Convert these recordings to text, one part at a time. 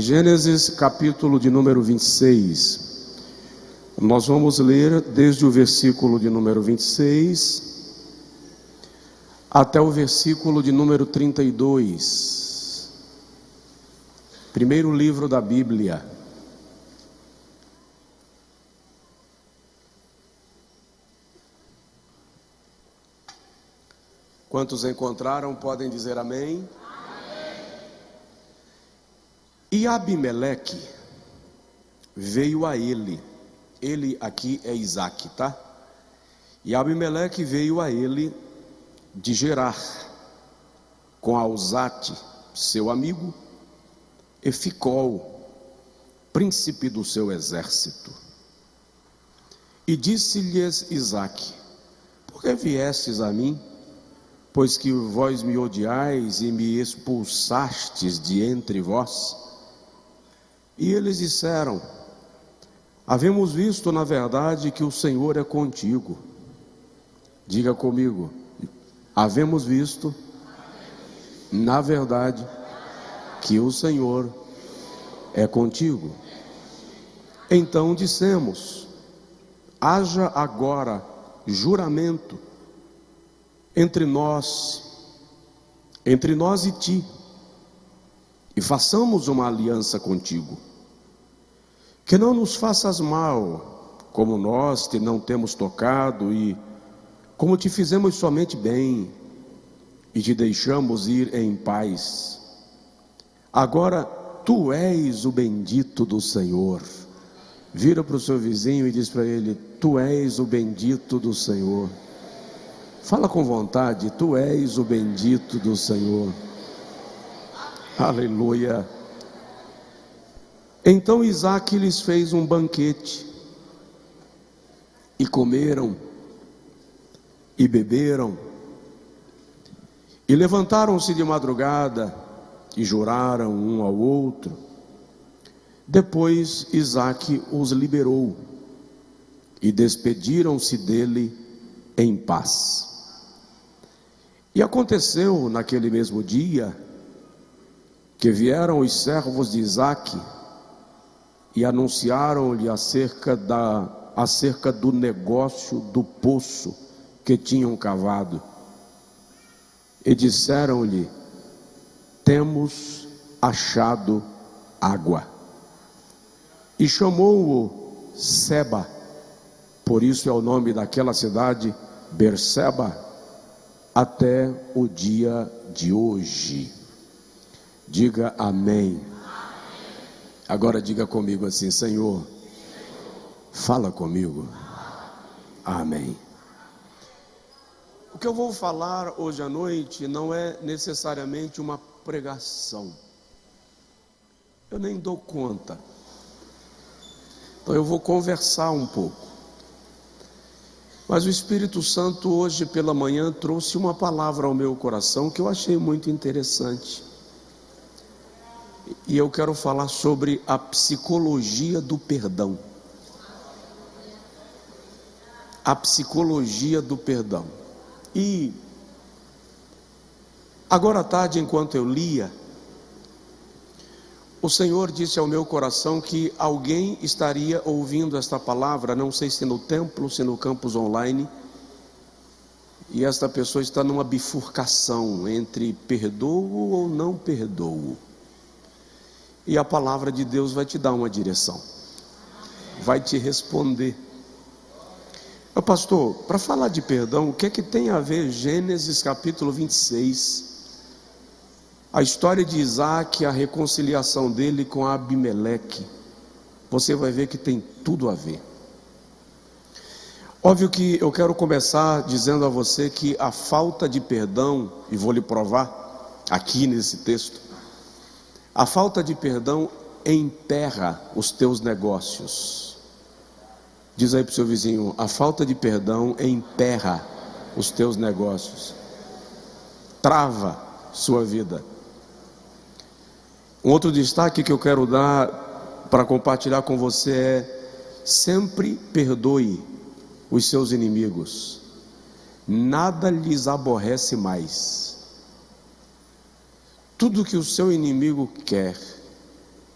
Gênesis capítulo de número 26. Nós vamos ler desde o versículo de número 26 até o versículo de número 32. Primeiro livro da Bíblia. Quantos encontraram podem dizer amém? E Abimeleque veio a ele aqui é Isaque, tá? E Abimeleque veio a ele de Gerar, com Auzate, seu amigo, e Ficol, príncipe do seu exército. E disse-lhes Isaque: por que viestes a mim? Pois que vós me odiais e me expulsastes de entre vós? E eles disseram: havemos visto na verdade que o Senhor é contigo. Diga comigo: havemos visto na verdade que o Senhor é contigo. Então dissemos: haja agora juramento entre nós e ti, e façamos uma aliança contigo, que não nos faças mal, como nós te não temos tocado, e como te fizemos somente bem, e te deixamos ir em paz. Agora tu és o bendito do Senhor. Vira para o seu vizinho e diz para ele: tu és o bendito do Senhor. Fala com vontade: tu és o bendito do Senhor. Aleluia. Então Isaque lhes fez um banquete, e comeram, e beberam, e levantaram-se de madrugada, e juraram um ao outro. Depois Isaque os liberou, e despediram-se dele em paz. E aconteceu naquele mesmo dia, que vieram os servos de Isaque, e anunciaram-lhe acerca do negócio do poço que tinham cavado, e disseram-lhe: temos achado água. E chamou-o Seba, por isso é o nome daquela cidade, Berseba, até o dia de hoje. Diga amém. Agora diga comigo assim: Senhor, fala comigo. Amém. O que eu vou falar hoje à noite não é necessariamente uma pregação. Eu nem dou conta. Então eu vou conversar um pouco. Mas o Espírito Santo hoje pela manhã trouxe uma palavra ao meu coração que eu achei muito interessante. E eu quero falar sobre a psicologia do perdão. A psicologia do perdão. E agora à tarde, enquanto eu lia, o Senhor disse ao meu coração que alguém estaria ouvindo esta palavra, não sei se no templo, se no campus online, e esta pessoa está numa bifurcação entre perdoo ou não perdoo. E a palavra de Deus vai te dar uma direção, vai te responder. Pastor, para falar de perdão, o que é que tem a ver Gênesis capítulo 26, a história de Isaque, a reconciliação dele com Abimeleque? Você vai ver que tem tudo a ver. Óbvio que eu quero começar dizendo a você que a falta de perdão, e vou lhe provar aqui nesse texto, a falta de perdão emperra os teus negócios. Diz aí para o seu vizinho: a falta de perdão emperra os teus negócios, trava sua vida. Um outro destaque que eu quero dar para compartilhar com você é: sempre perdoe os seus inimigos, nada lhes aborrece mais. Tudo que o seu inimigo quer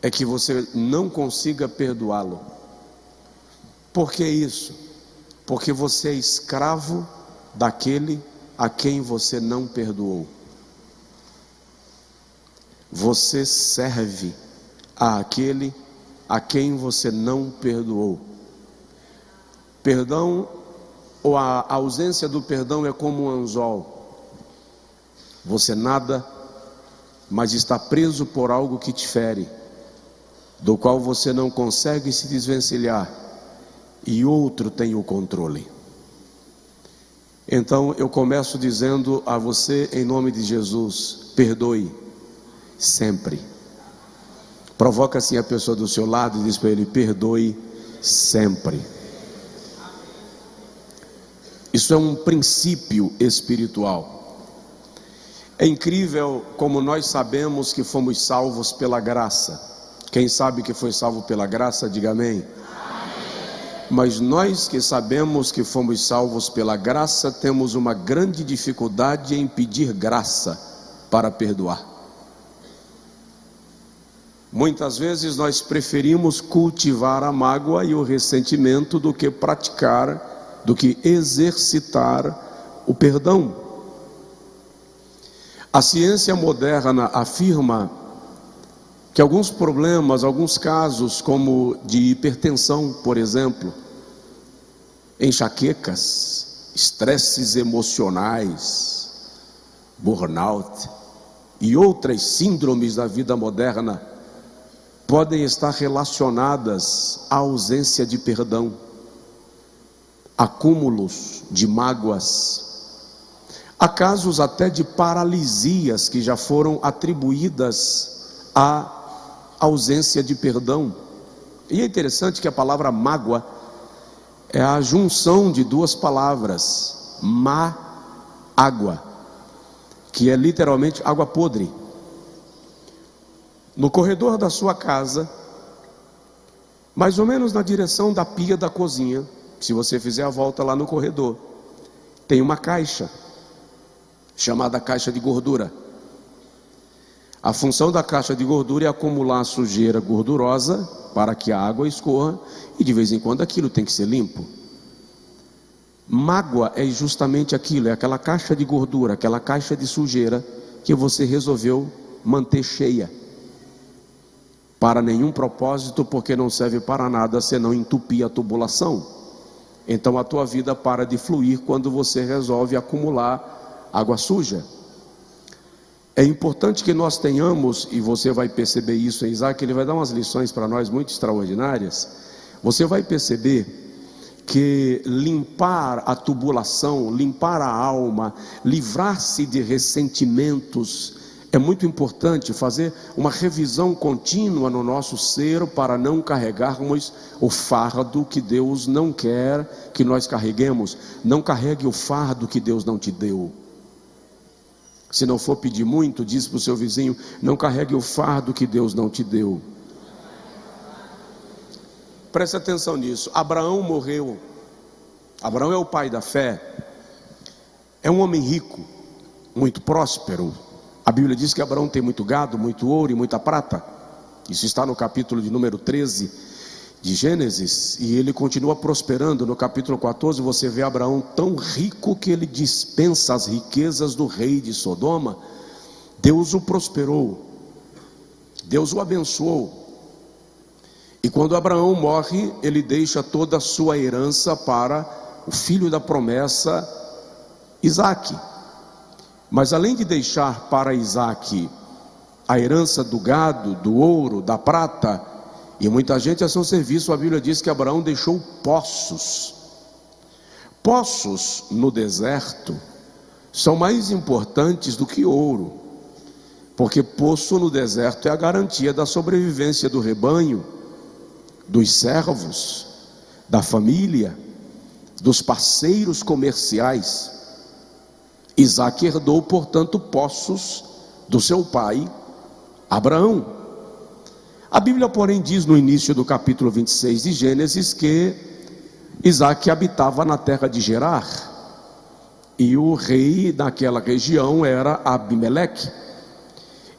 é que você não consiga perdoá-lo. Por que isso? Porque você é escravo daquele a quem você não perdoou. Você serve àquele a quem você não perdoou. Perdão, ou a ausência do perdão, é como um anzol. Você nada, mas está preso por algo que te fere, do qual você não consegue se desvencilhar, e outro tem o controle. Então eu começo dizendo a você, em nome de Jesus: perdoe sempre. Provoca assim a pessoa do seu lado e diz para ele: perdoe sempre. Isso é um princípio espiritual. É incrível como nós sabemos que fomos salvos pela graça. Quem sabe que foi salvo pela graça, diga amém. Mas nós que sabemos que fomos salvos pela graça, temos uma grande dificuldade em pedir graça para perdoar. Muitas vezes nós preferimos cultivar a mágoa e o ressentimento do que praticar, do que exercitar o perdão. A ciência moderna afirma que alguns problemas, alguns casos como de hipertensão, por exemplo, enxaquecas, estresses emocionais, burnout e outras síndromes da vida moderna podem estar relacionadas à ausência de perdão, acúmulos de mágoas. Há casos até de paralisias que já foram atribuídas à ausência de perdão. E é interessante que a palavra mágoa é a junção de duas palavras, água, que é literalmente água podre. No corredor da sua casa, mais ou menos na direção da pia da cozinha, se você fizer a volta lá no corredor, tem uma caixa chamada caixa de gordura. A função da caixa de gordura é acumular sujeira gordurosa para que a água escorra, e de vez em quando aquilo tem que ser limpo. Mágoa é justamente aquilo, é aquela caixa de gordura, aquela caixa de sujeira que você resolveu manter cheia, para nenhum propósito, porque não serve para nada senão entupir a tubulação. Então a tua vida para de fluir quando você resolve acumular água suja. É importante que nós tenhamos, e você vai perceber isso em Isaac, ele vai dar umas lições para nós muito extraordinárias. Você vai perceber que limpar a tubulação, limpar a alma, livrar-se de ressentimentos, é muito importante. Fazer uma revisão contínua no nosso ser para não carregarmos o fardo que Deus não quer que nós carreguemos. Não carregue o fardo que Deus não te deu. Se não for pedir muito, diz para o seu vizinho: não carregue o fardo que Deus não te deu. Preste atenção nisso. Abraão morreu. Abraão é o pai da fé. É um homem rico, muito próspero. A Bíblia diz que Abraão tem muito gado, muito ouro e muita prata. Isso está no capítulo de número 13 de Gênesis. E ele continua prosperando. No capítulo 14 você vê Abraão tão rico que ele dispensa as riquezas do rei de Sodoma. Deus o prosperou, Deus o abençoou. E quando Abraão morre, ele deixa toda a sua herança para o filho da promessa, Isaque. Mas além de deixar para Isaque a herança do gado, do ouro, da prata e muita gente a seu serviço, a Bíblia diz que Abraão deixou poços. Poços no deserto são mais importantes do que ouro, porque poço no deserto é a garantia da sobrevivência do rebanho, dos servos, da família, dos parceiros comerciais. Isaque herdou, portanto, poços do seu pai Abraão. A Bíblia, porém, diz no início do capítulo 26 de Gênesis que Isaque habitava na terra de Gerar, e o rei daquela região era Abimeleque.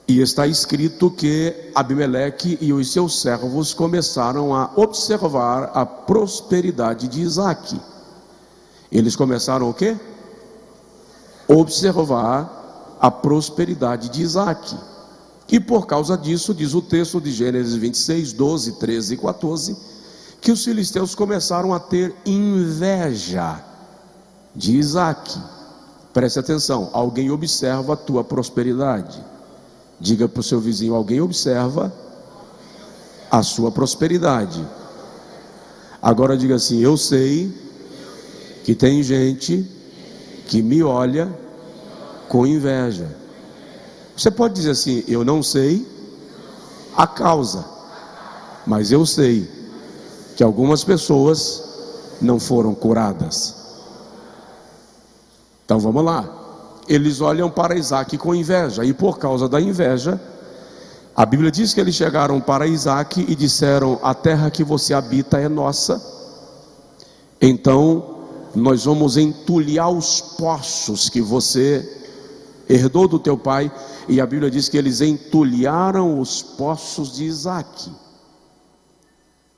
E está escrito que Abimeleque e os seus servos começaram a observar a prosperidade de Isaque. Eles começaram o quê? Observar a prosperidade de Isaque. E por causa disso, diz o texto de Gênesis 26, 12, 13 e 14, que os filisteus começaram a ter inveja de Isaque. Preste atenção, alguém observa a tua prosperidade. Diga para o seu vizinho, alguém observa a sua prosperidade. Agora diga assim, eu sei que tem gente que me olha com inveja. Você pode dizer assim, eu não sei a causa, mas eu sei que algumas pessoas não foram curadas. Então vamos lá. Eles olham para Isaque com inveja, e por causa da inveja, a Bíblia diz que eles chegaram para Isaque e disseram, a terra que você habita é nossa, então nós vamos entulhar os poços que você herdou do teu pai. E a Bíblia diz que eles entulharam os poços de Isaque,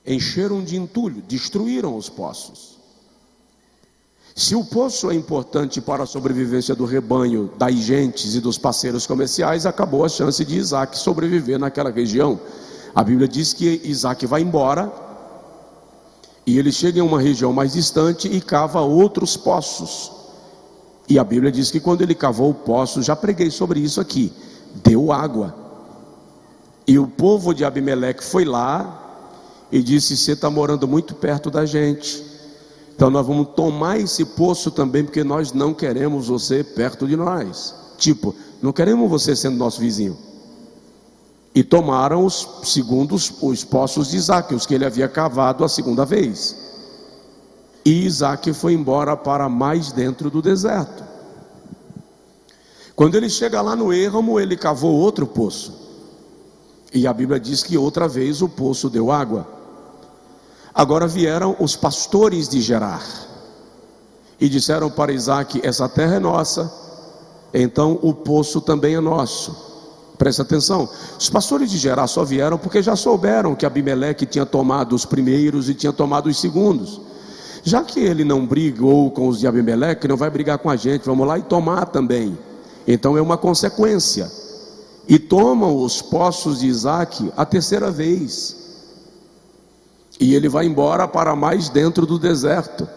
encheram de entulho, destruíram os poços. Se o poço é importante para a sobrevivência do rebanho, das gentes e dos parceiros comerciais, acabou a chance de Isaque sobreviver naquela região. A Bíblia diz que Isaque vai embora e ele chega em uma região mais distante e cava outros poços. E a Bíblia diz que quando ele cavou o poço, já preguei sobre isso aqui, deu água. E o povo de Abimeleque foi lá e disse, você está morando muito perto da gente, então nós vamos tomar esse poço também, porque nós não queremos você perto de nós. Tipo, não queremos você sendo nosso vizinho. E tomaram os poços de Isaque, os que ele havia cavado a segunda vez. E Isaque foi embora para mais dentro do deserto. Quando ele chega lá no ermo, ele cavou outro poço. E a Bíblia diz que outra vez o poço deu água. Agora vieram os pastores de Gerar e disseram para Isaque, essa terra é nossa, então o poço também é nosso. Presta atenção, os pastores de Gerar só vieram porque já souberam que Abimeleque tinha tomado os primeiros e tinha tomado os segundos. Já que ele não brigou com os de Abimeleque, não vai brigar com a gente, vamos lá e tomar também. Então é uma consequência. E tomam os poços de Isaque a terceira vez. E ele vai embora para mais dentro do deserto.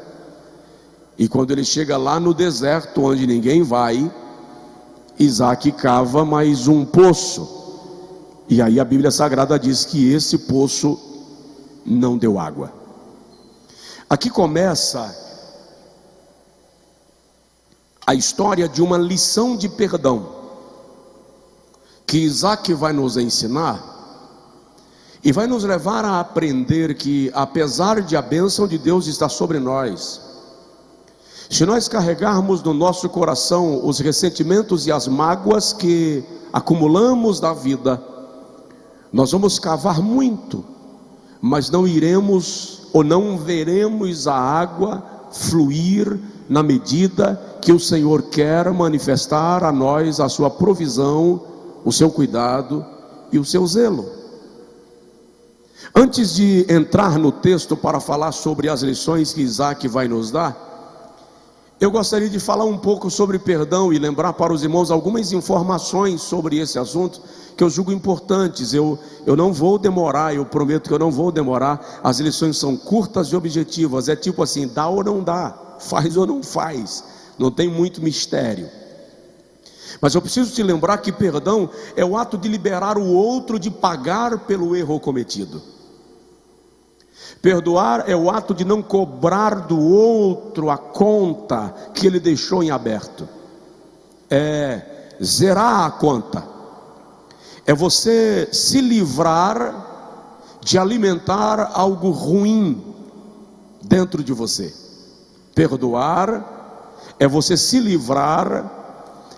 E quando ele chega lá no deserto, onde ninguém vai, Isaque cava mais um poço. E aí a Bíblia Sagrada diz que esse poço não deu água. Aqui começa a história de uma lição de perdão, que Isaque vai nos ensinar, e vai nos levar a aprender que, apesar de a bênção de Deus estar sobre nós, se nós carregarmos no nosso coração os ressentimentos e as mágoas que acumulamos da vida, nós vamos cavar muito, mas não iremos ou não veremos a água fluir na medida que o Senhor quer manifestar a nós a sua provisão, o seu cuidado e o seu zelo. Antes de entrar no texto para falar sobre as lições que Isaque vai nos dar, eu gostaria de falar um pouco sobre perdão e lembrar para os irmãos algumas informações sobre esse assunto que eu julgo importantes. Eu não vou demorar, eu prometo que eu não vou demorar. As lições são curtas e objetivas, é tipo assim, dá ou não dá, faz ou não faz, não tem muito mistério. Mas eu preciso te lembrar que perdão é o ato de liberar o outro de pagar pelo erro cometido. Perdoar é o ato de não cobrar do outro a conta que ele deixou em aberto. É zerar a conta. É você se livrar de alimentar algo ruim dentro de você. Perdoar é você se livrar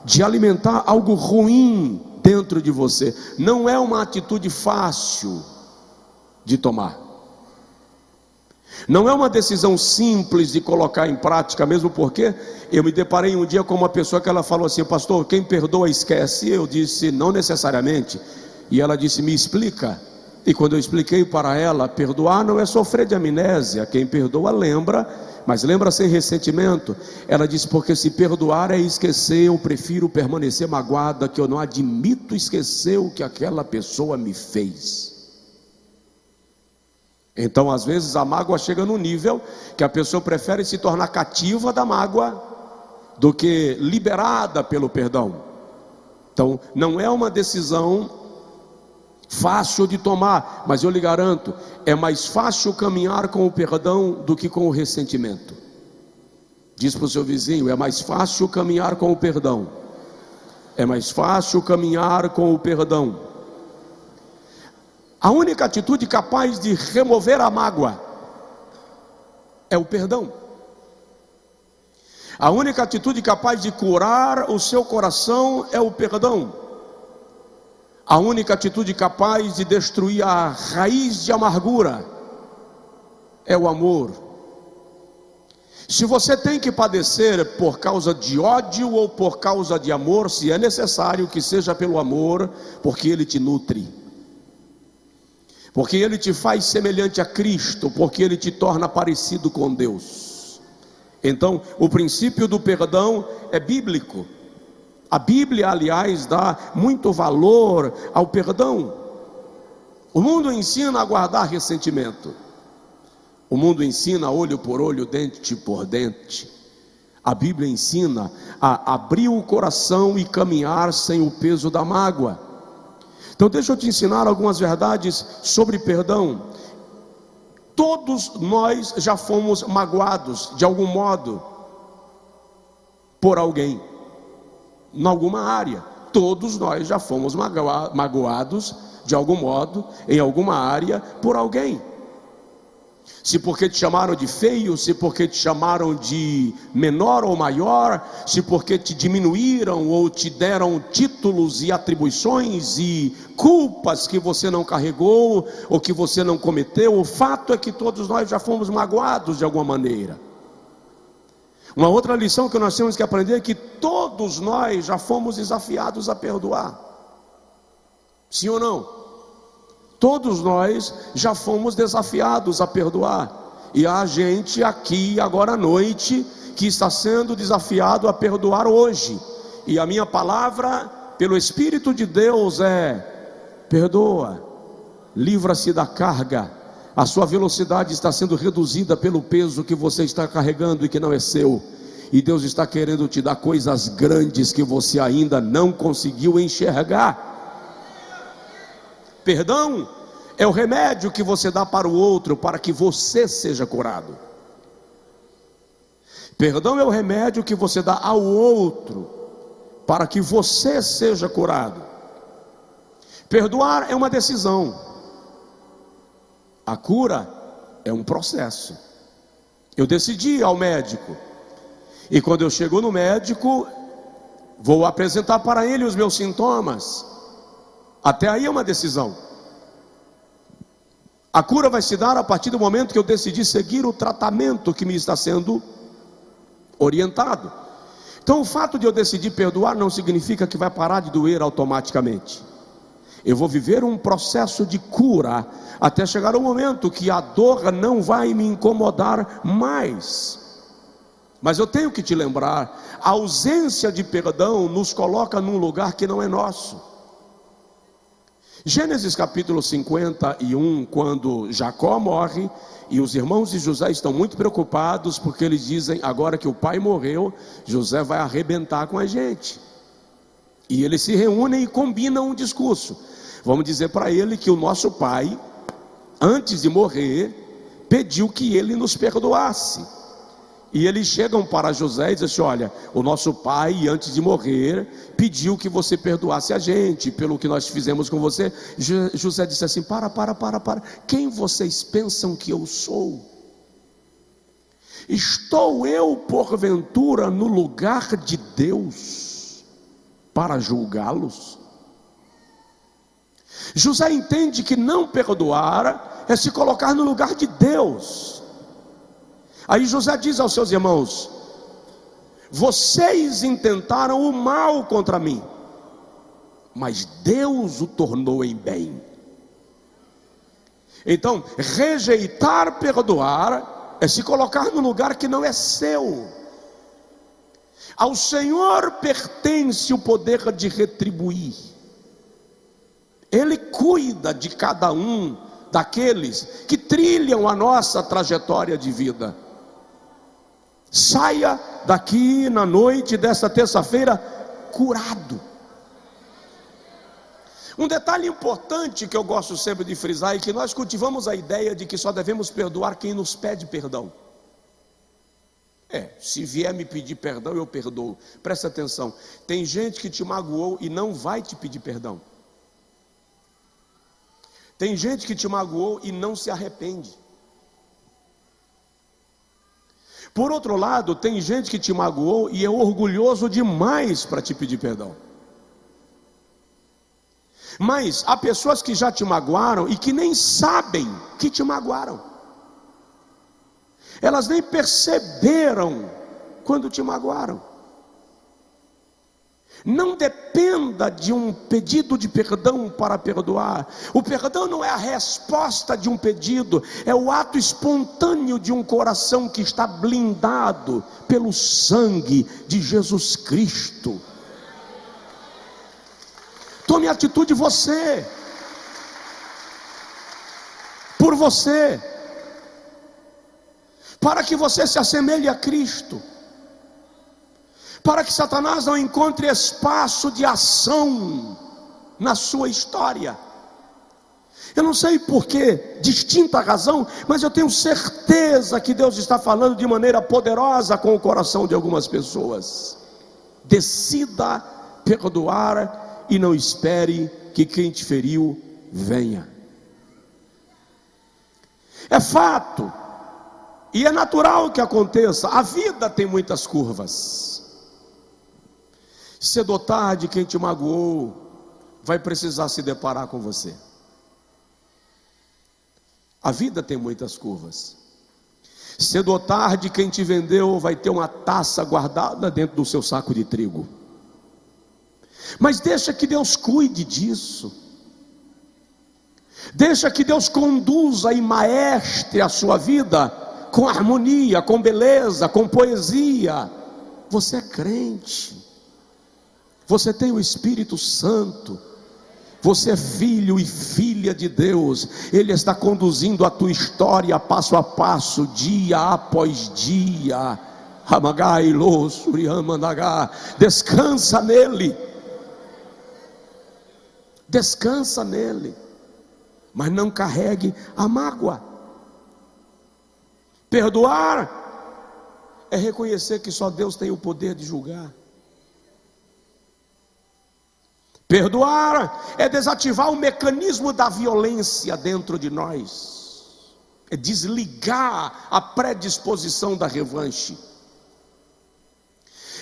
de alimentar algo ruim dentro de você. Não é uma atitude fácil de tomar. Não é uma decisão simples de colocar em prática, mesmo porque eu me deparei um dia com uma pessoa que ela falou assim: pastor, quem perdoa esquece. Eu disse: não necessariamente. E ela disse: me explica. E quando eu expliquei para ela, perdoar não é sofrer de amnésia. Quem perdoa lembra, mas lembra sem ressentimento. Ela disse: porque se perdoar é esquecer, eu prefiro permanecer magoada, que eu não admito esquecer o que aquela pessoa me fez. Então, às vezes, a mágoa chega no nível que a pessoa prefere se tornar cativa da mágoa do que liberada pelo perdão. Então, não é uma decisão fácil de tomar, mas eu lhe garanto, é mais fácil caminhar com o perdão do que com o ressentimento. Diz para o seu vizinho: é mais fácil caminhar com o perdão. É mais fácil caminhar com o perdão. A única atitude capaz de remover a mágoa é o perdão. A única atitude capaz de curar o seu coração é o perdão. A única atitude capaz de destruir a raiz de amargura é o amor. Se você tem que padecer por causa de ódio ou por causa de amor, se é necessário que seja pelo amor, porque ele te nutre, porque ele te faz semelhante a Cristo, porque ele te torna parecido com Deus. Então, o princípio do perdão é bíblico. A Bíblia, aliás, dá muito valor ao perdão. O mundo ensina a guardar ressentimento. O mundo ensina olho por olho, dente por dente. A Bíblia ensina a abrir o coração e caminhar sem o peso da mágoa. Então deixa eu te ensinar algumas verdades sobre perdão. Todos nós já fomos magoados de algum modo por alguém, em alguma área. Todos nós já fomos magoados de algum modo, em alguma área, por alguém. Se porque te chamaram de feio, se porque te chamaram de menor ou maior, se porque te diminuíram ou te deram títulos e atribuições e culpas que você não carregou ou que você não cometeu, o fato é que todos nós já fomos magoados de alguma maneira. Uma outra lição que nós temos que aprender é que todos nós já fomos desafiados a perdoar. Sim ou não? Todos nós já fomos desafiados a perdoar. E há gente aqui agora à noite que está sendo desafiado a perdoar hoje. E a minha palavra pelo Espírito de Deus é: perdoa, livra-se da carga. A sua velocidade está sendo reduzida pelo peso que você está carregando e que não é seu. E Deus está querendo te dar coisas grandes que você ainda não conseguiu enxergar. Perdão é o remédio que você dá para o outro, para que você seja curado. Perdão é o remédio que você dá ao outro, para que você seja curado. Perdoar é uma decisão. A cura é um processo. Eu decidi ir ao médico, e quando eu chego no médico, vou apresentar para ele os meus sintomas. Até aí é uma decisão. A cura vai se dar a partir do momento que eu decidi seguir o tratamento que me está sendo orientado. Então, o fato de eu decidir perdoar não significa que vai parar de doer automaticamente. Eu vou viver um processo de cura até chegar o momento que a dor não vai me incomodar mais. Mas eu tenho que te lembrar, a ausência de perdão nos coloca num lugar que não é nosso. Gênesis capítulo 51, quando Jacó morre, e os irmãos de José estão muito preocupados, porque eles dizem: agora que o pai morreu, José vai arrebentar com a gente. E eles se reúnem e combinam um discurso. Vamos dizer para ele que o nosso pai, antes de morrer, pediu que ele nos perdoasse. E eles chegam para José e dizem assim: olha, o nosso pai, antes de morrer, pediu que você perdoasse a gente pelo que nós fizemos com você. José disse assim: para, quem vocês pensam que eu sou? Estou eu porventura no lugar de Deus para julgá-los? José entende que não perdoar é se colocar no lugar de Deus. Aí José diz aos seus irmãos: vocês intentaram o mal contra mim, mas Deus o tornou em bem. Então, rejeitar perdoar é se colocar no lugar que não é seu. Ao Senhor pertence o poder de retribuir. Ele cuida de cada um daqueles que trilham a nossa trajetória de vida. Saia daqui na noite desta terça-feira curado. Um detalhe importante que eu gosto sempre de frisar é que nós cultivamos a ideia de que só devemos perdoar quem nos pede perdão. Se vier me pedir perdão, eu perdoo. Presta atenção, tem gente que te magoou e não vai te pedir perdão. Tem gente que te magoou e não se arrepende. Por outro lado, tem gente que te magoou e é orgulhoso demais para te pedir perdão. Mas há pessoas que já te magoaram e que nem sabem que te magoaram. Elas nem perceberam quando te magoaram. Não dependa de um pedido de perdão para perdoar. O perdão não é a resposta de um pedido, é o ato espontâneo de um coração que está blindado pelo sangue de Jesus Cristo. Tome atitude você, por você, para que você se assemelhe a Cristo, para que Satanás não encontre espaço de ação na sua história. Eu não sei por que distinta razão, mas eu tenho certeza que Deus está falando de maneira poderosa com o coração de algumas pessoas. Decida perdoar e não espere que quem te feriu venha. É fato, e é natural que aconteça. A vida tem muitas curvas. Cedo ou tarde, quem te magoou vai precisar se deparar com você. A vida tem muitas curvas. Cedo ou tarde, quem te vendeu vai ter uma taça guardada dentro do seu saco de trigo. Mas deixa que Deus cuide disso. Deixa que Deus conduza e maestre a sua vida com harmonia, com beleza, com poesia. Você é crente. Você tem o Espírito Santo. Você é filho e filha de Deus. Ele está conduzindo a tua história passo a passo, dia após dia. Descansa nele. Descansa nele. Mas não carregue a mágoa. Perdoar é reconhecer que só Deus tem o poder de julgar. Perdoar é desativar o mecanismo da violência dentro de nós. É desligar a predisposição da revanche.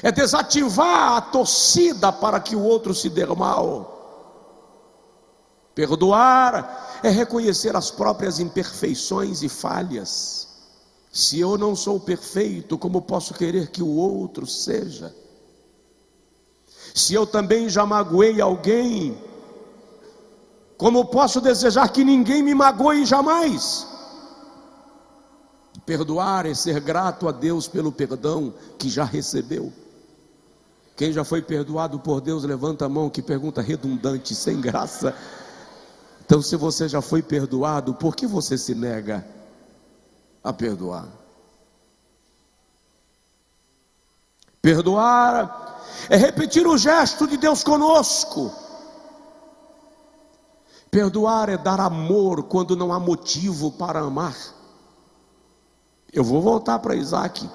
É desativar a torcida para que o outro se dê mal. Perdoar é reconhecer as próprias imperfeições e falhas. Se eu não sou perfeito, como posso querer que o outro seja? Se eu também já magoei alguém, como posso desejar que ninguém me magoe jamais? Perdoar é ser grato a Deus pelo perdão que já recebeu. Quem já foi perdoado por Deus, levanta a mão. Que pergunta redundante, sem graça. Então, se você já foi perdoado, por que você se nega a perdoar? Perdoar é repetir o gesto de Deus conosco. Perdoar é dar amor quando não há motivo para amar. Eu vou voltar para Isaac.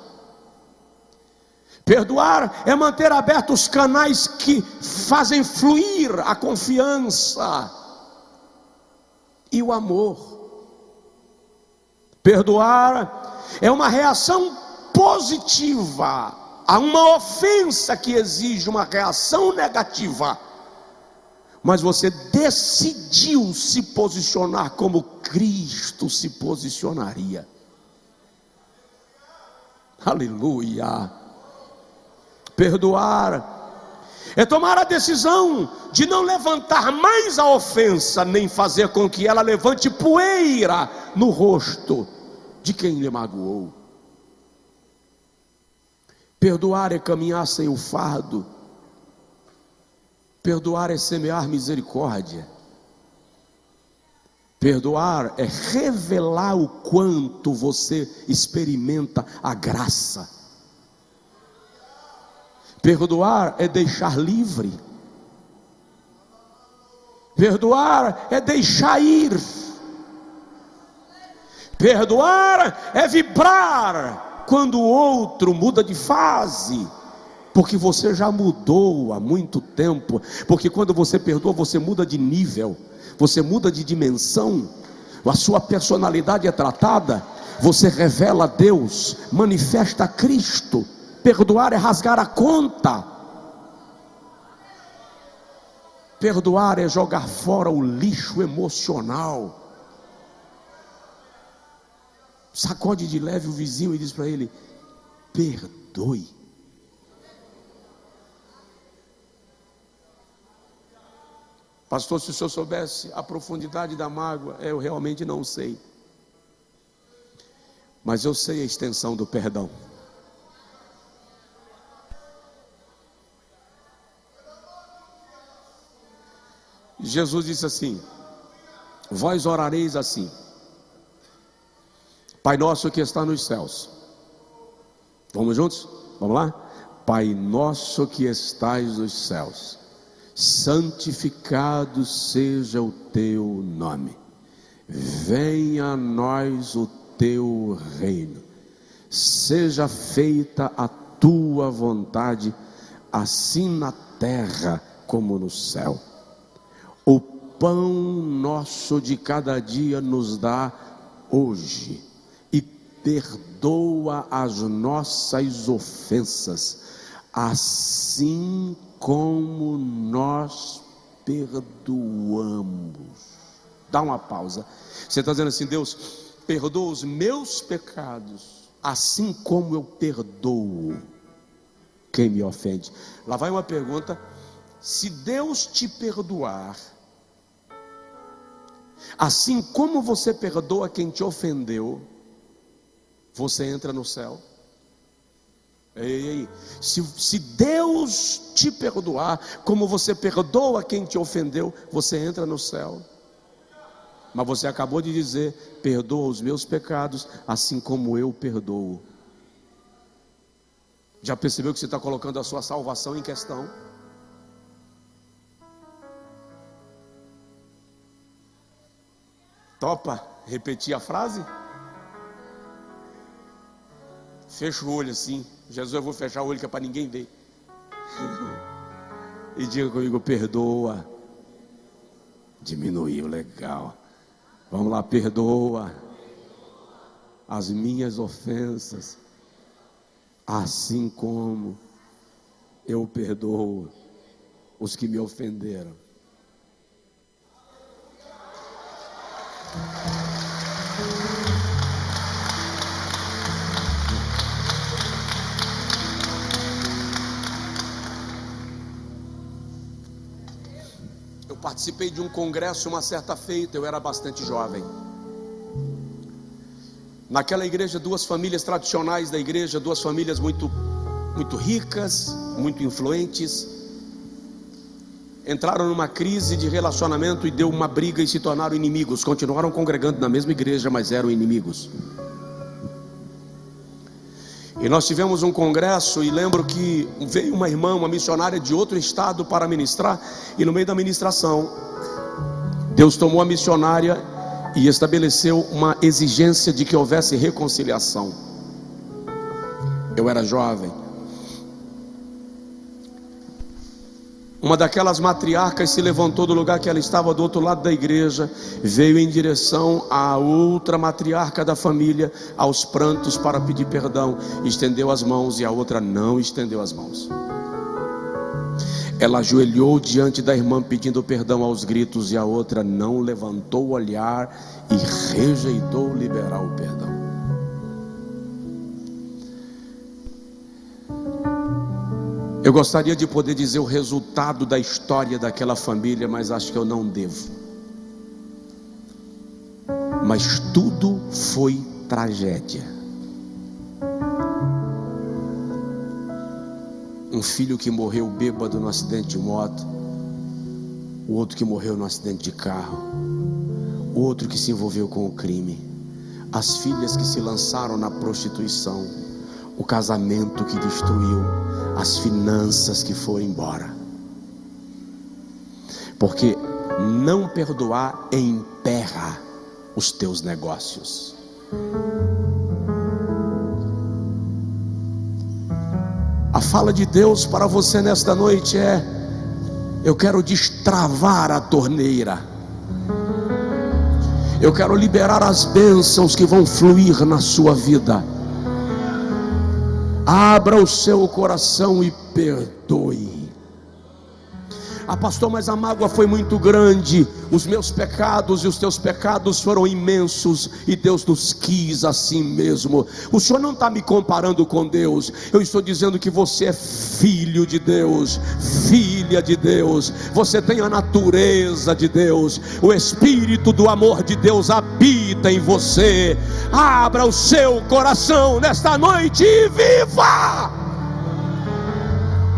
Perdoar é manter abertos os canais que fazem fluir a confiança e o amor. Perdoar é uma reação positiva a uma ofensa que exige uma reação negativa, mas você decidiu se posicionar como Cristo se posicionaria. Aleluia. Perdoar é tomar a decisão de não levantar mais a ofensa, nem fazer com que ela levante poeira no rosto de quem lhe magoou. Perdoar é caminhar sem o fardo. Perdoar é semear misericórdia. Perdoar é revelar o quanto você experimenta a graça. Perdoar é deixar livre. Perdoar é deixar ir. Perdoar é vibrar quando o outro muda de fase, porque você já mudou há muito tempo. Porque quando você perdoa, você muda de nível, você muda de dimensão, a sua personalidade é tratada, você revela Deus, manifesta Cristo. Perdoar é rasgar a conta. Perdoar é jogar fora o lixo emocional. Sacode de leve o vizinho e diz para ele: perdoe. Pastor, se o senhor soubesse a profundidade da mágoa, eu realmente não sei. Mas eu sei a extensão do perdão. Jesus disse assim: vós orareis assim: Pai nosso que está nos céus. Vamos juntos? Vamos lá? Pai nosso que estais nos céus, santificado seja o teu nome. Venha a nós o teu reino. Seja feita a tua vontade, assim na terra como no céu. O pão nosso de cada dia nos dá hoje, e perdoa as nossas ofensas, assim como nós perdoamos. Dá uma pausa. Você está dizendo assim: Deus, perdoa os meus pecados, assim como eu perdoo quem me ofende. Lá vai uma pergunta: se Deus te perdoar, assim como você perdoa quem te ofendeu, você entra no céu? Ei. Se Deus te perdoar, como você perdoa quem te ofendeu, você entra no céu. Mas você acabou de dizer: perdoa os meus pecados, assim como eu perdoo. Já percebeu que você está colocando a sua salvação em questão? Topa repetir a frase? Fecha o olho assim. Jesus, eu vou fechar o olho que é para ninguém ver. E diga comigo: perdoa. Diminuiu, legal. Vamos lá: perdoa as minhas ofensas, assim como eu perdoo os que me ofenderam. Eu participei de um congresso uma certa feita, eu era bastante jovem. Naquela igreja, duas famílias tradicionais da igreja, duas famílias muito ricas, muito influentes, entraram numa crise de relacionamento e deu uma briga e se tornaram inimigos. Continuaram congregando na mesma igreja, mas eram inimigos. E nós tivemos um congresso, e lembro que veio uma irmã, uma missionária de outro estado para ministrar, e no meio da ministração, Deus tomou a missionária e estabeleceu uma exigência de que houvesse reconciliação. Eu era jovem. Uma daquelas matriarcas se levantou do lugar que ela estava do outro lado da igreja, veio em direção à outra matriarca da família, aos prantos, para pedir perdão. Estendeu as mãos e a outra não estendeu as mãos. Ela ajoelhou diante da irmã pedindo perdão aos gritos, e a outra não levantou o olhar e rejeitou liberar o perdão. Eu gostaria de poder dizer o resultado da história daquela família, mas acho que eu não devo. Mas tudo foi tragédia. Um filho que morreu bêbado no acidente de moto, o outro que morreu no acidente de carro, o outro que se envolveu com o crime, as filhas que se lançaram na prostituição, o casamento que destruiu, as finanças que foram embora. Porque não perdoar emperra os teus negócios. A fala de Deus para você nesta noite é: eu quero destravar a torneira, eu quero liberar as bênçãos que vão fluir na sua vida. Abra o seu coração e perdoe. Ah, pastor, mas a mágoa foi muito grande. Os meus pecados e os teus pecados foram imensos, e Deus nos quis assim mesmo. O Senhor não está me comparando com Deus. Eu estou dizendo que você é filho de Deus, filha de Deus. Você tem a natureza de Deus. O Espírito do amor de Deus habita em você. Abra o seu coração nesta noite e viva!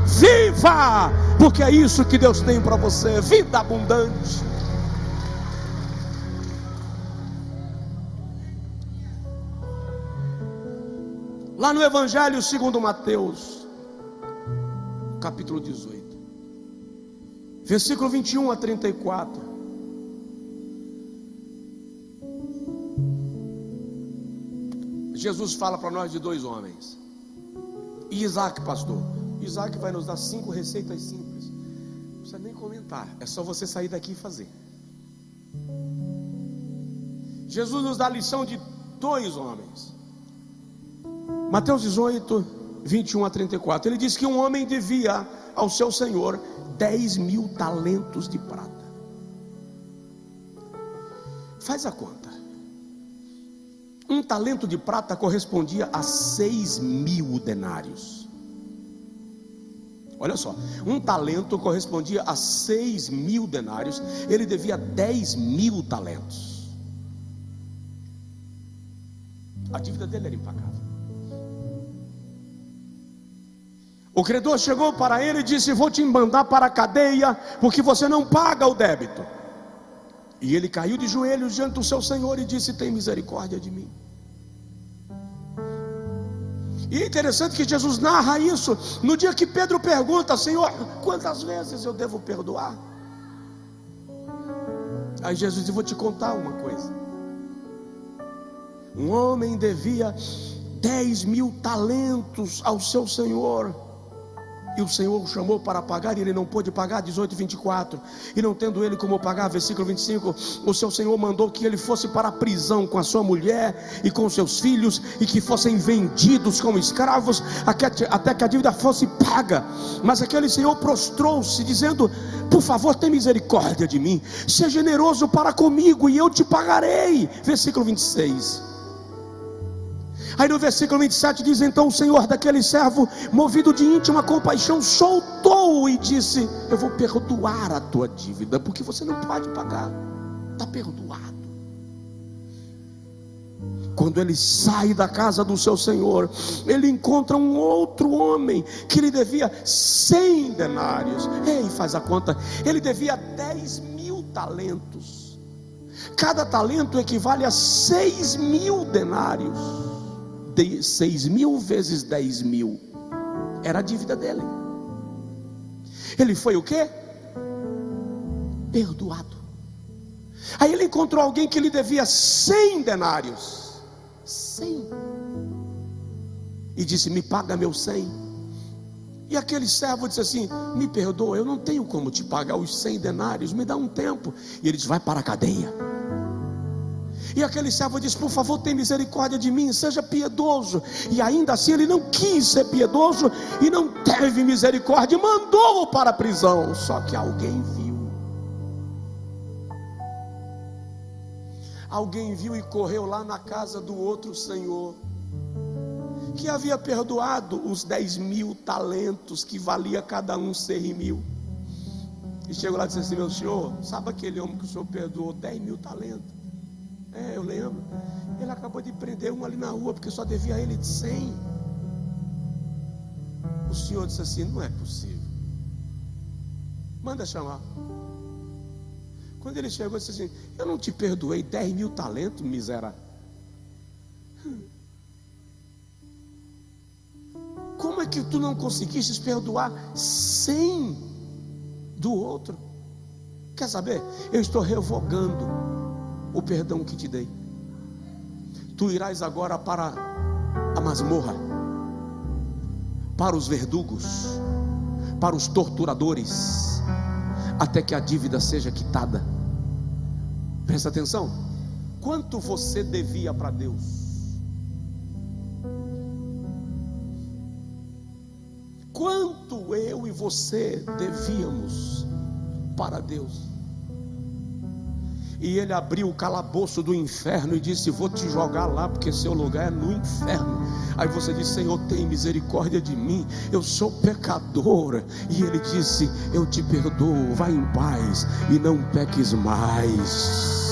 Viva! Porque é isso que Deus tem para você, vida abundante. Lá no Evangelho segundo Mateus, capítulo 18, versículo 21 a 34. Jesus fala para nós de dois homens. E Isaac, pastor, Isaac vai nos dar 5 receitas simples. Não precisa nem comentar, é só você sair daqui e fazer. Jesus nos dá a lição de dois homens. Mateus 18, 21 a 34. Ele diz que um homem devia ao seu senhor 10.000 talentos de prata. Faz a conta. Um talento de prata correspondia a 6.000 denários. Olha só, um talento correspondia a 6.000 denários. Ele devia 10.000 talentos. A dívida dele era impagável. O credor chegou para ele e disse: vou te mandar para a cadeia, porque você não paga o débito. E ele caiu de joelhos diante do seu senhor e disse: tem misericórdia de mim. E é interessante que Jesus narra isso no dia que Pedro pergunta: Senhor, quantas vezes eu devo perdoar? Aí Jesus diz: vou te contar uma coisa. Um homem devia 10.000 talentos ao seu senhor, e o Senhor o chamou para pagar, e ele não pôde pagar. 18, 24. E não tendo ele como pagar, versículo 25, o seu Senhor mandou que ele fosse para a prisão com a sua mulher e com seus filhos, e que fossem vendidos como escravos até que a dívida fosse paga. Mas aquele Senhor prostrou-se, dizendo: por favor, tem misericórdia de mim, seja generoso para comigo, e eu te pagarei. Versículo 26. Aí no versículo 27 diz: então o Senhor daquele servo, movido de íntima compaixão, soltou-o e disse: eu vou perdoar a tua dívida, porque você não pode pagar, está perdoado. Quando ele sai da casa do seu senhor, ele encontra um outro homem que lhe devia 100 denários. Ei, faz a conta, ele devia 10.000 talentos. Cada talento equivale a 6.000 denários. 6.000 vezes 10.000 era a dívida dele. Ele foi o quê? Perdoado. Aí ele encontrou alguém que lhe devia 100 denários. 100. E disse: me paga meu 100. E aquele servo disse assim: me perdoa, eu não tenho como te pagar os 100 denários, me dá um tempo. E ele disse: vai para a cadeia. E aquele servo disse: por favor, tem misericórdia de mim, seja piedoso. E ainda assim ele não quis ser piedoso e não teve misericórdia, e mandou-o para a prisão. Só que alguém viu. Alguém viu e correu lá na casa do outro senhor, que havia perdoado os 10.000 talentos, que valia cada um 6.000. E chegou lá e disse assim: meu senhor, sabe aquele homem que o senhor perdoou 10.000 talentos? Eu lembro. Ele acabou de prender um ali na rua, porque só devia a ele de 100. O senhor disse assim: não é possível, manda chamar. Quando ele chegou, ele disse assim: eu não te perdoei 10.000 talentos, miserável? Como é que tu não conseguiste perdoar 100 do outro? Quer saber? Eu estou revogando o perdão que te dei. Tu irás agora para a masmorra, para os verdugos, para os torturadores, até que a dívida seja quitada. Presta atenção. Quanto você devia para Deus? Quanto eu e você devíamos para Deus? E ele abriu o calabouço do inferno e disse: vou te jogar lá, porque seu lugar é no inferno. Aí você diz: Senhor, tem misericórdia de mim, eu sou pecador. E ele disse: eu te perdoo, vai em paz e não peques mais.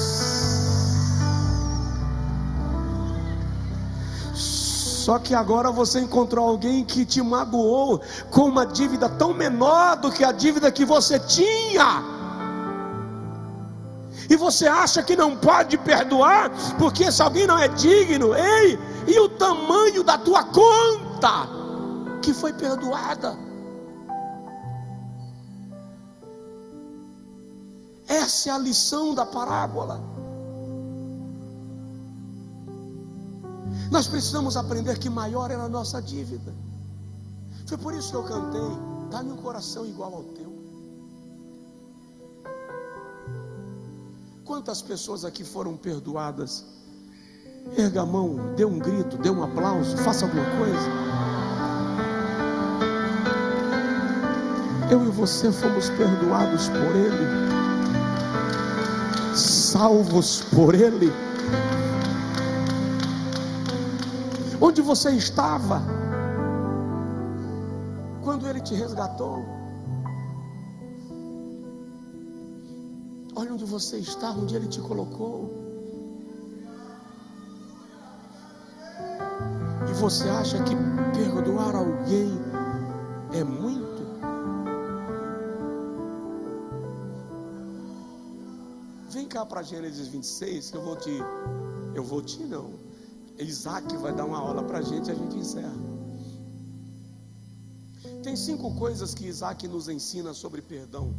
Só que agora você encontrou alguém que te magoou com uma dívida tão menor do que a dívida que você tinha, e você acha que não pode perdoar, porque esse alguém não é digno. Ei, e o tamanho da tua conta que foi perdoada? Essa é a lição da parábola. Nós precisamos aprender que maior era a nossa dívida. Foi por isso que eu cantei: dá-me um coração igual ao teu. Quantas pessoas aqui foram perdoadas? Erga a mão, dê um grito, dê um aplauso, faça alguma coisa. Eu e você fomos perdoados por Ele, salvos por Ele. Onde você estava quando Ele te resgatou? Olha onde você está, onde Ele te colocou. E você acha que perdoar alguém é muito? Vem cá para Gênesis 26, que Isaac vai dar uma aula para a gente encerra. Tem 5 coisas que Isaac nos ensina sobre perdão.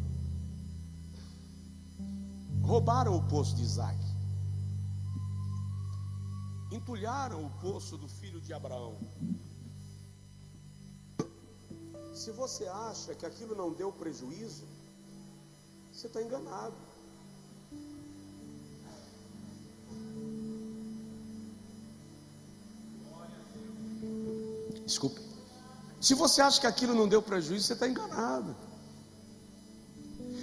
Roubaram o poço de Isaac, entulharam o poço do filho de Abraão. Se você acha que aquilo não deu prejuízo, você está enganado. Desculpe. Se você acha que aquilo não deu prejuízo, você está enganado.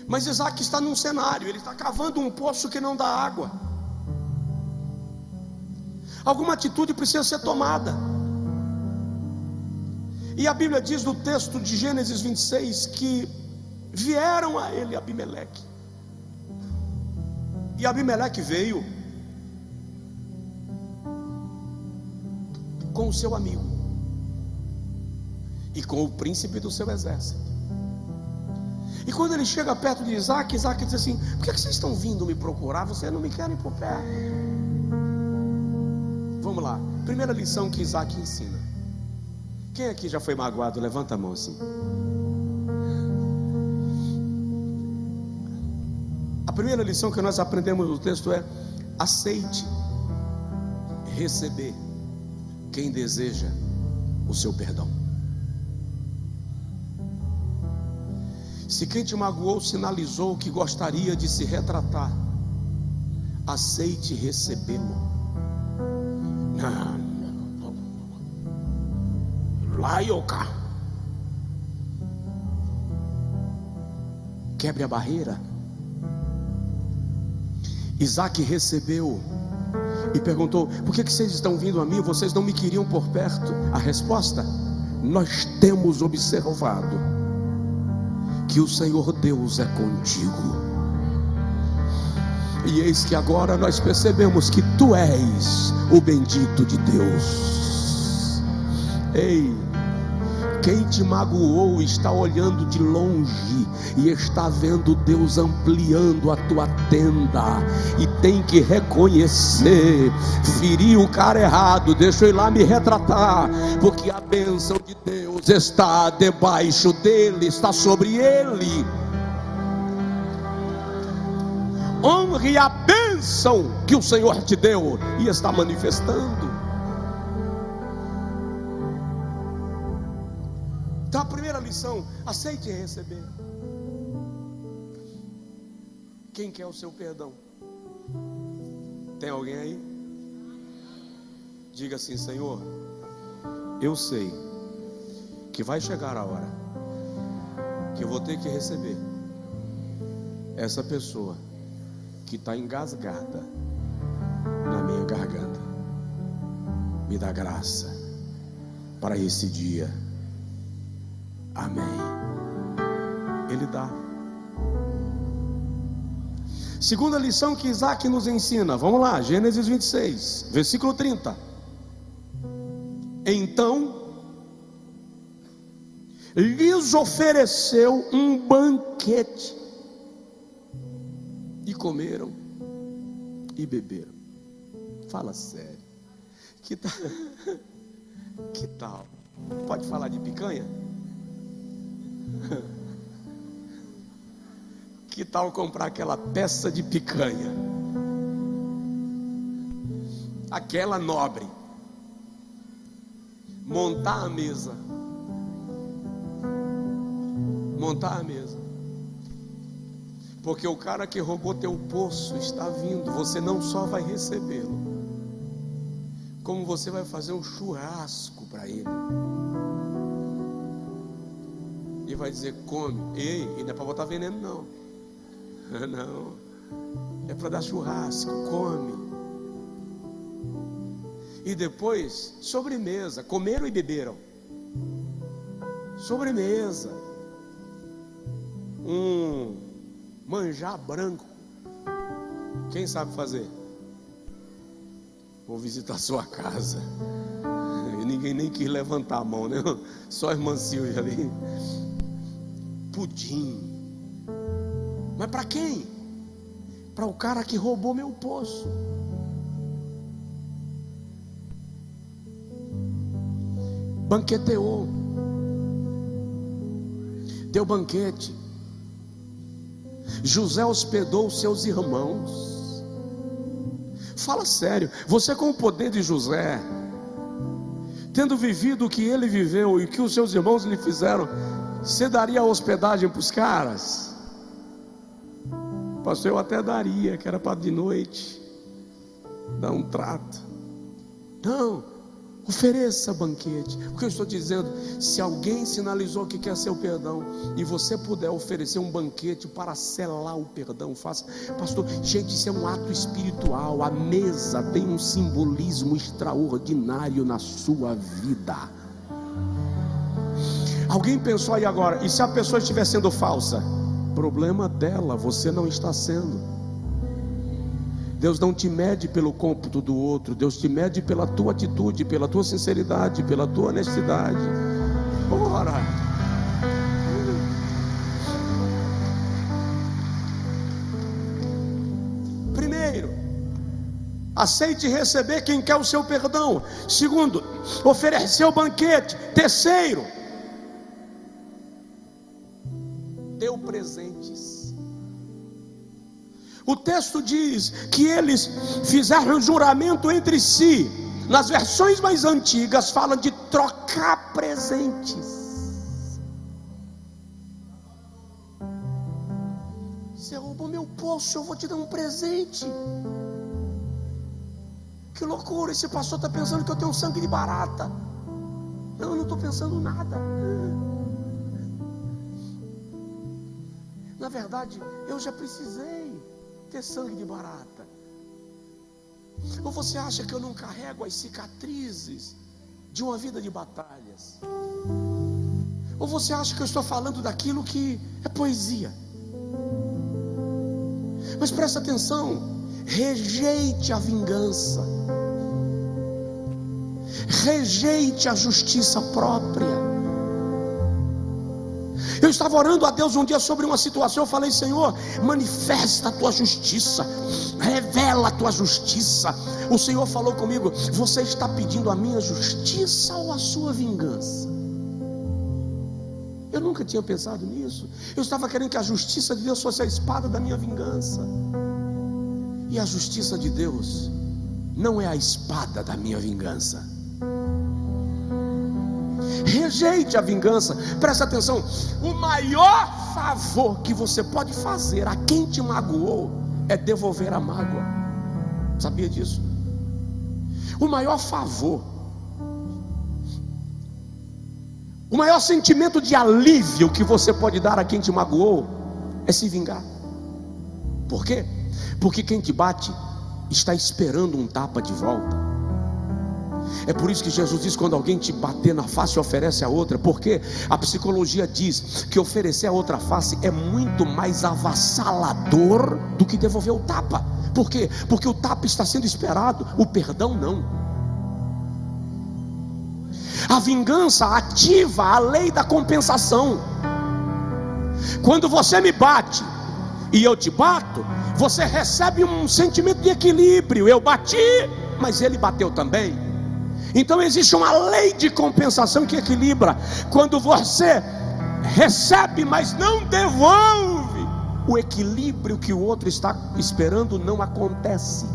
Mas Isaac está num cenário, ele está cavando um poço que não dá água. Alguma atitude precisa ser tomada. E a Bíblia diz no texto de Gênesis 26 que vieram a ele Abimeleque. E Abimeleque veio com o seu amigo e com o príncipe do seu exército. E quando ele chega perto de Isaac, Isaac diz assim: por que vocês estão vindo me procurar? Vocês não me querem por perto. Vamos lá, primeira lição que Isaac ensina. Quem aqui já foi magoado? Levanta a mão assim. A primeira lição que nós aprendemos no texto é: aceite receber quem deseja o seu perdão. Se quem te magoou sinalizou que gostaria de se retratar, aceite recebê-lo. Laioca. Quebre a barreira. Isaac recebeu e perguntou: por que vocês estão vindo a mim? Vocês não me queriam por perto? A resposta: nós temos observado que o Senhor Deus é contigo, e eis que agora nós percebemos que tu és o bendito de Deus. Ei, quem te magoou está olhando de longe e está vendo Deus ampliando a tua tenda, e tem que reconhecer: feri o cara errado, deixa eu ir lá me retratar, porque a bênção de Deus está debaixo dele, está sobre ele. Honre a bênção que o Senhor te deu e está manifestando. Então a primeira lição: aceite receber. Quem quer o seu perdão? Tem alguém aí? Diga assim: Senhor, eu sei que vai chegar a hora que eu vou ter que receber essa pessoa que está engasgada na minha garganta. Me dá graça para esse dia. Amém. Ele dá. Segunda lição que Isaac nos ensina, vamos lá, Gênesis 26, versículo 30. Então lhes ofereceu um banquete, e comeram e beberam. Fala sério. Que tal? Que tal? Pode falar de picanha? Que tal comprar aquela peça de picanha, aquela nobre, montar a mesa, porque o cara que roubou teu poço está vindo. Você não só vai recebê-lo, como você vai fazer um churrasco para ele, e vai dizer: come. Ei, e não é para botar veneno não. Não, é para dar churrasco. Come. E depois, sobremesa. Comeram e beberam. Sobremesa. Manjar branco. Quem sabe fazer? Vou visitar sua casa. E ninguém nem quis levantar a mão, né? Só a irmã Silvia ali. Pudim. Mas para quem? Para o cara que roubou meu poço. Banqueteou, deu banquete. José hospedou seus irmãos. Fala sério, você, com o poder de José, tendo vivido o que ele viveu e o que os seus irmãos lhe fizeram, você daria hospedagem para os caras? Pastor, eu até daria, que era para de noite dar um trato. Não, ofereça banquete. O que eu estou dizendo: se alguém sinalizou que quer seu perdão, e você puder oferecer um banquete para selar o perdão, faça. Pastor, gente, isso é um ato espiritual. A mesa tem um simbolismo extraordinário na sua vida. Alguém pensou aí agora: e se a pessoa estiver sendo falsa? Problema dela, você não está sendo. Deus não te mede pelo cômputo do outro. Deus te mede pela tua atitude, pela tua sinceridade, pela tua honestidade. Ora, primeiro, aceite receber quem quer o seu perdão. Segundo, oferecer o banquete. Terceiro, deu presentes. O texto diz que eles fizeram um juramento entre si. Nas versões mais antigas fala de trocar presentes. Você roubou meu poço, eu vou te dar um presente. Que loucura, esse pastor está pensando que eu tenho sangue de barata. Não, eu não estou pensando nada. Na verdade, eu já precisei ter sangue de barata. Ou você acha que eu não carrego as cicatrizes de uma vida de batalhas? Ou você acha que eu estou falando daquilo que é poesia? Mas presta atenção, rejeite a vingança, rejeite a justiça própria. Eu estava orando a Deus um dia sobre uma situação. Eu falei: Senhor, manifesta a tua justiça, revela a tua justiça. O Senhor falou comigo: você está pedindo a minha justiça ou a sua vingança? Eu nunca tinha pensado nisso. Eu estava querendo que a justiça de Deus fosse a espada da minha vingança. E a justiça de Deus não é a espada da minha vingança. Rejeite a vingança. Presta atenção, o maior favor que você pode fazer a quem te magoou é devolver a mágoa. Sabia disso? O maior favor, o maior sentimento de alívio que você pode dar a quem te magoou é se vingar. Por quê? Porque quem te bate está esperando um tapa de volta. É por isso que Jesus diz: quando alguém te bater na face, oferece a outra. Porque a psicologia diz que oferecer a outra face é muito mais avassalador do que devolver o tapa. Por quê? Porque o tapa está sendo esperado, o perdão não. A vingança ativa a lei da compensação. Quando você me bate e eu te bato, você recebe um sentimento de equilíbrio. Eu bati, mas ele bateu também. Então existe uma lei de compensação que equilibra. Quando você recebe, mas não devolve, o equilíbrio que o outro está esperando não acontece.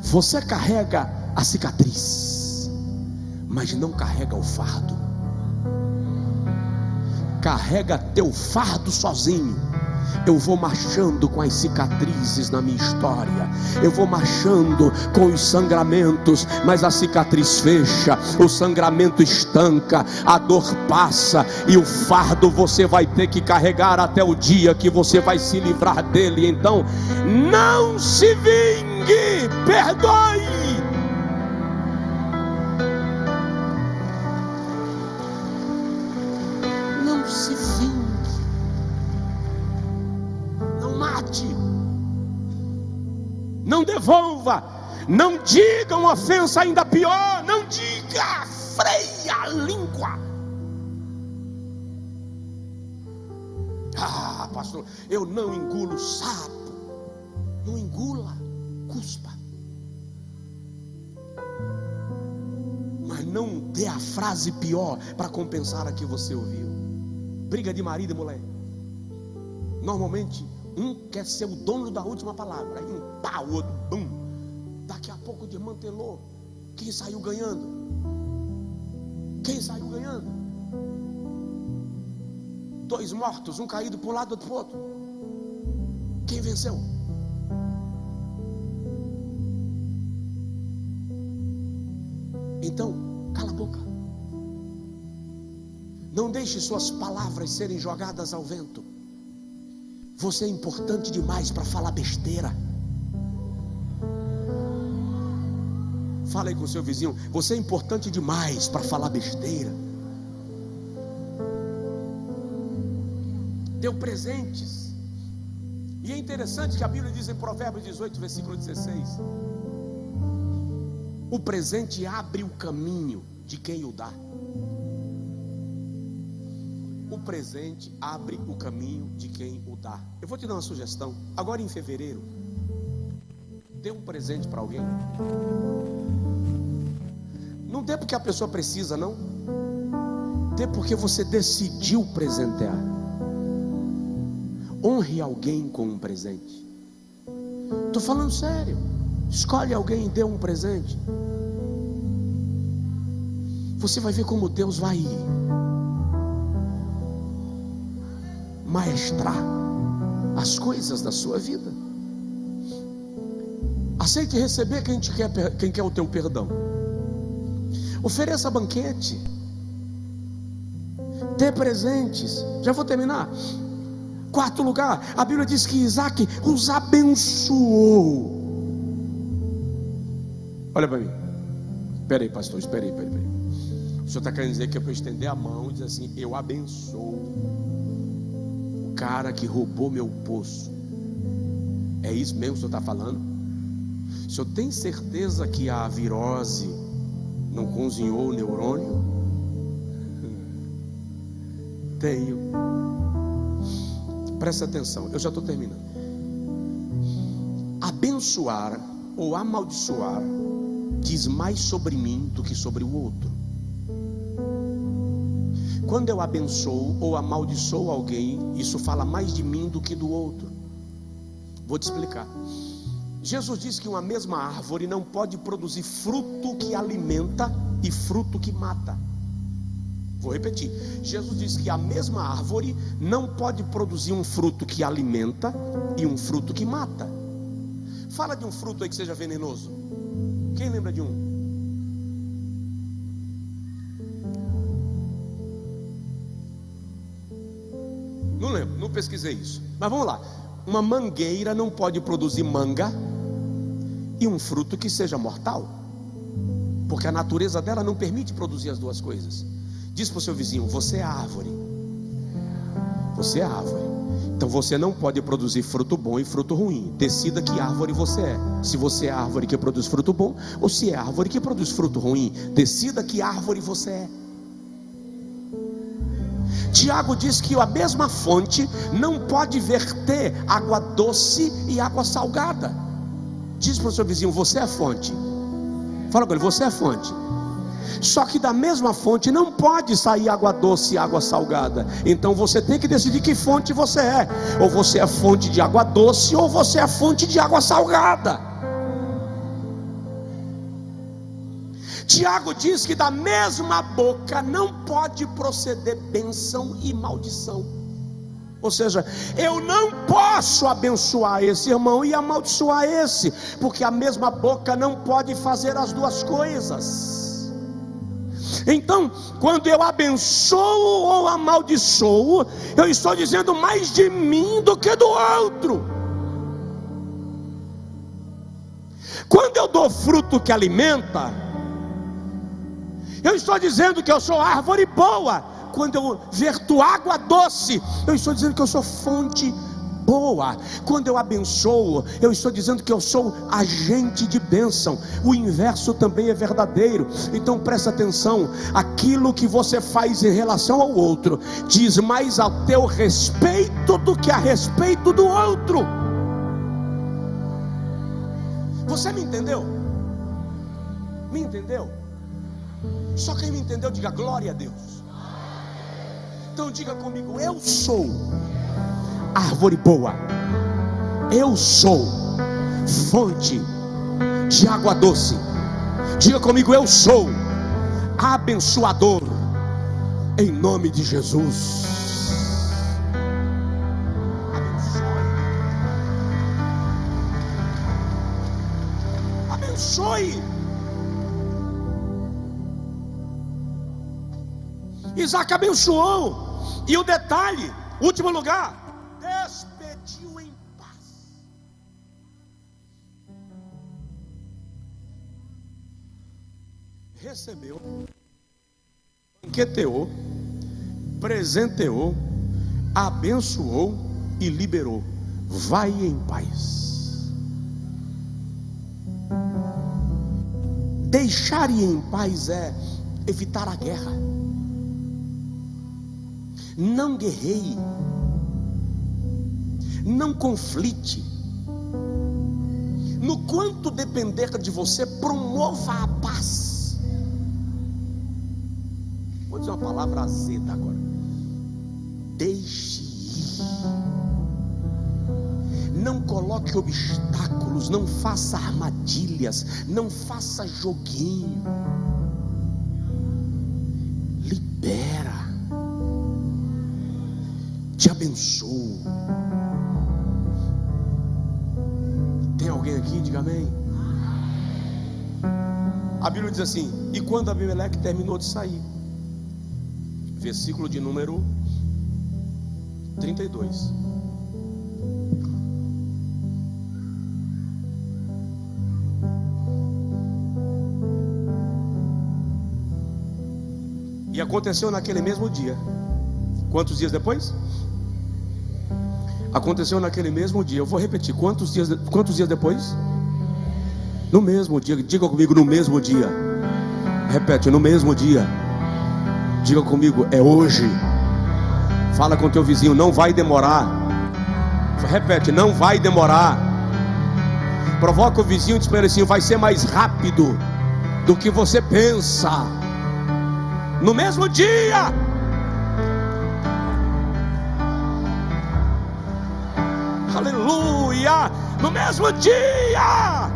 Você carrega a cicatriz, mas não carrega o fardo. Carrega teu fardo sozinho. Eu vou marchando com as cicatrizes na minha história, eu vou marchando com os sangramentos, mas a cicatriz fecha, o sangramento estanca, a dor passa, e o fardo você vai ter que carregar até o dia que você vai se livrar dele. Então, não se vingue, perdoe. Não se vingue. Não devolva, não diga uma ofensa ainda pior, não diga, freia a língua. Ah, pastor, eu não engulo sapo. Não engula, cuspa. Mas não dê a frase pior para compensar a que você ouviu. Briga de marido e mulher. Normalmente um quer ser o dono da última palavra. Aí um pá, o outro bum. Daqui a pouco desmantelou. Quem saiu ganhando? Quem saiu ganhando? 2 mortos, um caído para um lado, outro para o outro. Quem venceu? Então, cala a boca. Não deixe suas palavras serem jogadas ao vento. Você é importante demais para falar besteira. Fala aí com o seu vizinho: você é importante demais para falar besteira. Deu presentes. E é interessante que a Bíblia diz em Provérbios 18, versículo 16: o presente abre o caminho de quem o dá. O presente abre o caminho de quem o dá. Eu vou te dar uma sugestão. Agora em fevereiro, dê um presente para alguém. Não dê porque a pessoa precisa, não. Dê porque você decidiu presentear. Honre alguém com um presente. Estou falando sério. Escolhe alguém e dê um presente. Você vai ver como Deus vai maestrar as coisas da sua vida. Aceite receber quem quer o teu perdão. Ofereça banquete. Dê presentes. Já vou terminar. 4º lugar, a Bíblia diz que Isaac os abençoou. Olha para mim. Espera aí, pastor, espera aí. O senhor está querendo dizer que é para eu estender a mão e dizer assim: eu abençoo o cara que roubou meu poço? É isso mesmo que o senhor está falando? O senhor tem certeza que a virose não cozinhou o neurônio? Tenho. Presta atenção, eu já estou terminando. Abençoar ou amaldiçoar diz mais sobre mim do que sobre o outro. Quando eu abençoo ou amaldiçoo alguém, isso fala mais de mim do que do outro. Vou te explicar. Jesus disse que uma mesma árvore não pode produzir fruto que alimenta e fruto que mata. Vou repetir. Jesus disse que a mesma árvore não pode produzir um fruto que alimenta e um fruto que mata. Fala de um fruto aí que seja venenoso. Quem lembra de um? Não lembro, não pesquisei isso. Mas vamos lá. Uma mangueira não pode produzir manga e um fruto que seja mortal, porque a natureza dela não permite produzir as duas coisas. Diz para o seu vizinho: você é árvore. Você é árvore. Então você não pode produzir fruto bom e fruto ruim. Decida que árvore você é. Se você é árvore que produz fruto bom, ou se é árvore que produz fruto ruim. Decida que árvore você é. Tiago diz que a mesma fonte não pode verter água doce e água salgada. Diz para o seu vizinho: você é a fonte. Fala com ele: você é a fonte. Só que da mesma fonte não pode sair água doce e água salgada. Então você tem que decidir que fonte você é. Ou você é fonte de água doce, ou você é fonte de água salgada. Tiago diz que da mesma boca não pode proceder bênção e maldição. Ou seja, eu não posso abençoar esse irmão e amaldiçoar esse, porque a mesma boca não pode fazer as duas coisas. Então, quando eu abençoo ou amaldiçoo, eu estou dizendo mais de mim do que do outro. Quando eu dou fruto que alimenta, eu estou dizendo que eu sou árvore boa. Quando eu verto água doce, eu estou dizendo que eu sou fonte boa. Quando eu abençoo, eu estou dizendo que eu sou agente de bênção. O inverso também é verdadeiro. Então presta atenção: aquilo que você faz em relação ao outro diz mais a teu respeito do que a respeito do outro. Você me entendeu? Me entendeu? Só quem me entendeu, diga glória a Deus. Então diga comigo: eu sou árvore boa. Eu sou fonte de água doce. Diga comigo: eu sou abençoador, em nome de Jesus. Abençoe. Isaac abençoou. E o detalhe, último lugar, despediu em paz. Recebeu, banqueteou, presenteou, abençoou e liberou. Vai em paz. Deixar ir em paz é evitar a guerra. Não guerreie, não conflite. No quanto depender de você, promova a paz. Vou dizer uma palavra azeda agora: deixe ir. Não coloque obstáculos, não faça armadilhas, não faça joguinho. Libera. Te abençoo. Tem alguém aqui? Diga amém. A Bíblia diz assim: e quando Abimeleque terminou de sair, versículo de número 32. E aconteceu naquele mesmo dia. Quantos dias depois? Aconteceu naquele mesmo dia. Eu vou repetir, quantos dias depois? No mesmo dia. Diga comigo, no mesmo dia. Repete, no mesmo dia. Diga comigo, é hoje. Fala com teu vizinho, não vai demorar. Repete, não vai demorar. Provoca o vizinho e diz para ele assim: vai ser mais rápido do que você pensa. No mesmo dia. Aleluia. No mesmo dia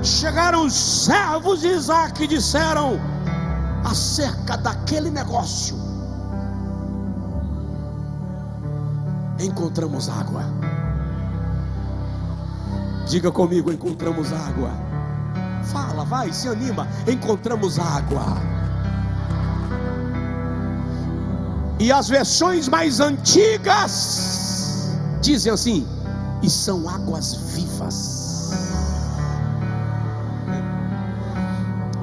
chegaram os servos de Isaac e disseram acerca daquele negócio: encontramos água. Diga comigo, encontramos água. Fala, vai, se anima. Encontramos água. E as versões mais antigas dizem assim: e são águas vivas.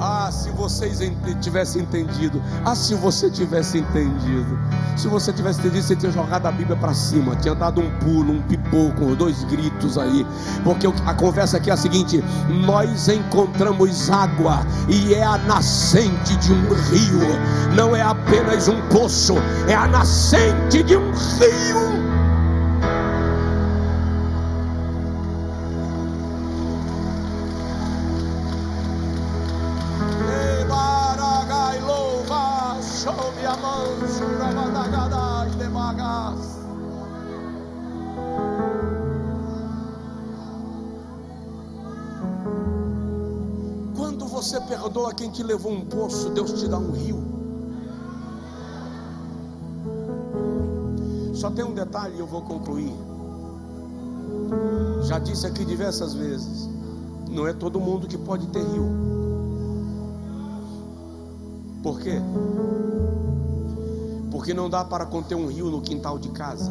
Ah, se vocês tivessem entendido. Ah, se você tivesse entendido. Se você tivesse entendido, você tinha jogado a Bíblia para cima, tinha dado um pulo, um pipoco, 2 gritos aí. Porque a conversa aqui é a seguinte: nós encontramos água, e é a nascente de um rio. Não é apenas um poço, é a nascente de um rio. Quando você perdoa quem te levou um poço, Deus te dá um rio. Só tem um detalhe e eu vou concluir. Já disse aqui diversas vezes: não é todo mundo que pode ter rio. Por quê? Porque não dá para conter um rio no quintal de casa.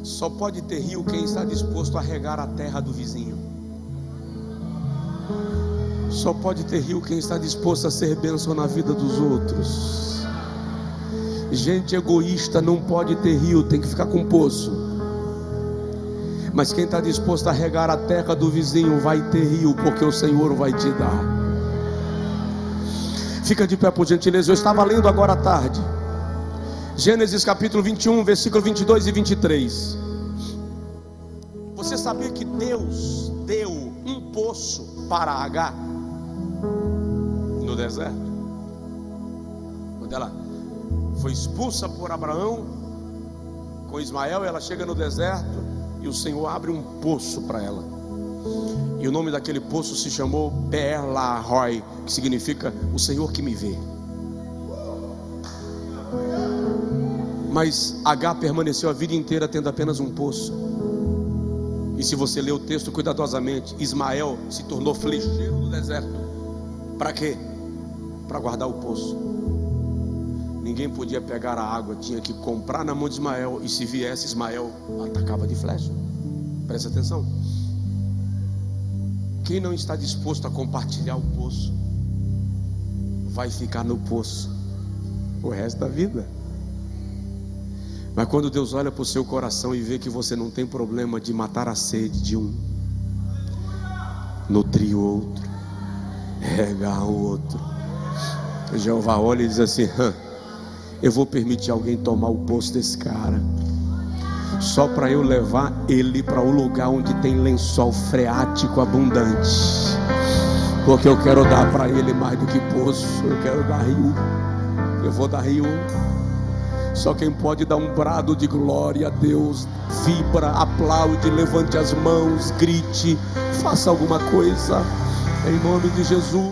Só pode ter rio quem está disposto a regar a terra do vizinho. Só pode ter rio quem está disposto a ser bênção na vida dos outros. Gente egoísta não pode ter rio, tem que ficar com poço. Mas quem está disposto a regar a terra do vizinho vai ter rio, porque o Senhor vai te dar. Fica de pé por gentileza. Eu estava lendo agora à tarde Gênesis capítulo 21, versículo 22 e 23. Você sabia que Deus deu um poço para Agar no deserto? Quando ela foi expulsa por Abraão com Ismael, ela chega no deserto e o Senhor abre um poço para ela. E o nome daquele poço se chamou Beer-lahai, que significa o Senhor que me vê. Mas Agar permaneceu a vida inteira tendo apenas um poço. E se você ler o texto cuidadosamente, Ismael se tornou flecheiro no deserto. Para quê? Para guardar o poço. Ninguém podia pegar a água, tinha que comprar na mão de Ismael. E se viesse, Ismael atacava de flecha. Presta atenção. Quem não está disposto a compartilhar o poço vai ficar no poço o resto da vida. Mas quando Deus olha para o seu coração e vê que você não tem problema de matar a sede de um, nutrir o outro, regar o outro, Jeová olha e diz assim: eu vou permitir alguém tomar o poço desse cara, só para eu levar ele para o lugar onde tem lençol freático abundante, porque eu quero dar para ele mais do que poço, eu quero dar rio, eu vou dar rio. Só quem pode dar um brado de glória a Deus, vibra, aplaude, levante as mãos, grite, faça alguma coisa, em nome de Jesus.